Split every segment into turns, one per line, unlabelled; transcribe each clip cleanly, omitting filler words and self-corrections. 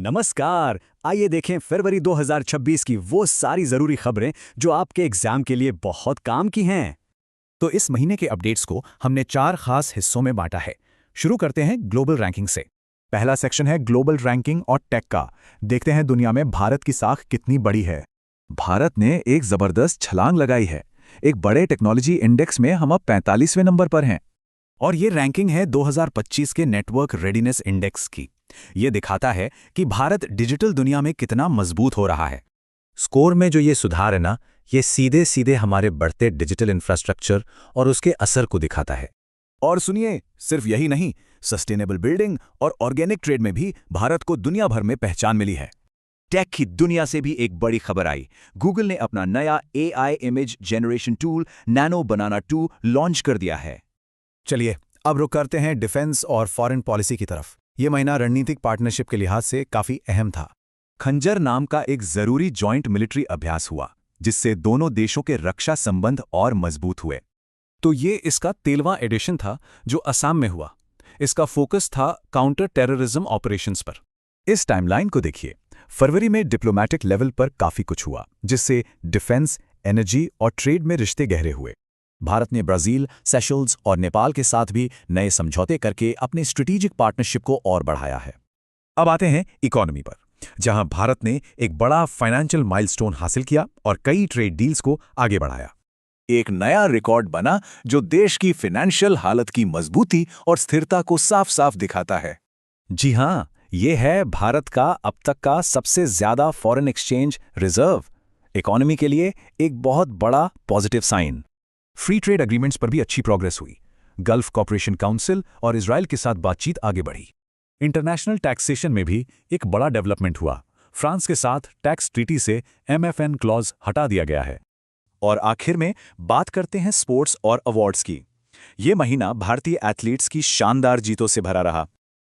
नमस्कार। आइए देखें फरवरी 2026 की वो सारी जरूरी खबरें जो आपके एग्जाम के लिए बहुत काम की हैं।
तो इस महीने के अपडेट्स को हमने 4 खास हिस्सों में बांटा है। शुरू करते हैं ग्लोबल रैंकिंग से। पहला सेक्शन है ग्लोबल रैंकिंग और टेक का। देखते हैं दुनिया में भारत की साख कितनी बड़ी है। भारत ने एक जबरदस्त छलांग लगाई है। एक बड़े टेक्नोलॉजी इंडेक्स में हम अब 45वें नंबर पर हैं। और ये रैंकिंग है 2025 के नेटवर्क रेडीनेस इंडेक्स की। ये दिखाता है कि भारत डिजिटल दुनिया में कितना मजबूत हो रहा है। स्कोर में जो ये सुधार है ना, ये सीधे सीधे हमारे बढ़ते डिजिटल इंफ्रास्ट्रक्चर और उसके असर को दिखाता है।
और सुनिए, सिर्फ यही नहीं, सस्टेनेबल बिल्डिंग और ऑर्गेनिक ट्रेड में भी भारत को दुनिया भर में पहचान मिली है। टेक की दुनिया से भी एक बड़ी खबर आई। गूगल ने अपना नया AI image generation tool Nano Banana 2 launch कर दिया है।
चलिए अब रुक करते हैं डिफेंस और फॉरेन पॉलिसी की तरफ। ये महीना रणनीतिक पार्टनरशिप के लिहाज से काफी अहम था।
खंजर नाम का एक जरूरी जॉइंट मिलिट्री अभ्यास हुआ, जिससे दोनों देशों के रक्षा संबंध और मजबूत हुए।
तो ये इसका 13वां एडिशन था जो असम में हुआ। इसका फोकस था काउंटर टेररिज्म ऑपरेशंस पर।
इस टाइमलाइन को देखिए। फरवरी में डिप्लोमैटिक लेवल पर काफी कुछ हुआ, जिससे डिफेंस, एनर्जी और ट्रेड में रिश्ते गहरे हुए। भारत ने ब्राजील, सेशल्स और नेपाल के साथ भी नए समझौते करके अपने स्ट्रेटेजिक पार्टनरशिप को और बढ़ाया है।
अब आते हैं इकोनॉमी पर, जहां भारत ने एक बड़ा फाइनेंशियल माइलस्टोन हासिल किया और कई ट्रेड डील्स को आगे बढ़ाया।
एक नया रिकॉर्ड बना जो देश की फाइनेंशियल हालत की मजबूती और स्थिरता को साफ साफ दिखाता है।
जी हां, ये है भारत का अब तक का सबसे ज्यादा फॉरेन एक्सचेंज रिजर्व। इकोनॉमी के लिए एक बहुत बड़ा positive sign. Free trade agreements पर भी अच्छी प्रोग्रेस हुई। गल्फ कॉपरेशन काउंसिल और इजराइल के साथ बातचीत आगे बढ़ी। इंटरनेशनल टैक्सेशन में भी एक बड़ा डेवलपमेंट हुआ। फ्रांस के साथ टैक्स ट्रीटी से MFN क्लॉज हटा दिया गया है।
और आखिर में बात करते हैं स्पोर्ट्स और अवार्ड्स की। ये महीना भारतीय एथलीट्स की शानदार जीतों से भरा रहा।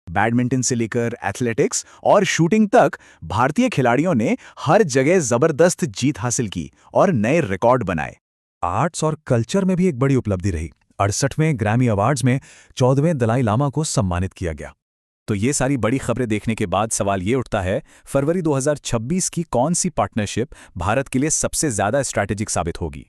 बैडमिंटन से लेकर एथलेटिक्स और शूटिंग तक भारतीय खिलाड़ियों ने हर जगह जबरदस्त जीत हासिल की और नए रिकॉर्ड बनाए।
आर्ट्स और कल्चर में भी एक बड़ी उपलब्धि रही। 68वें ग्रैमी अवार्ड्स में 14वें दलाई लामा को सम्मानित किया गया।
तो ये सारी बड़ी खबरें देखने के बाद सवाल ये उठता है, फरवरी 2026 की कौन सी पार्टनरशिप भारत के लिए सबसे ज्यादा स्ट्रैटेजिक साबित होगी?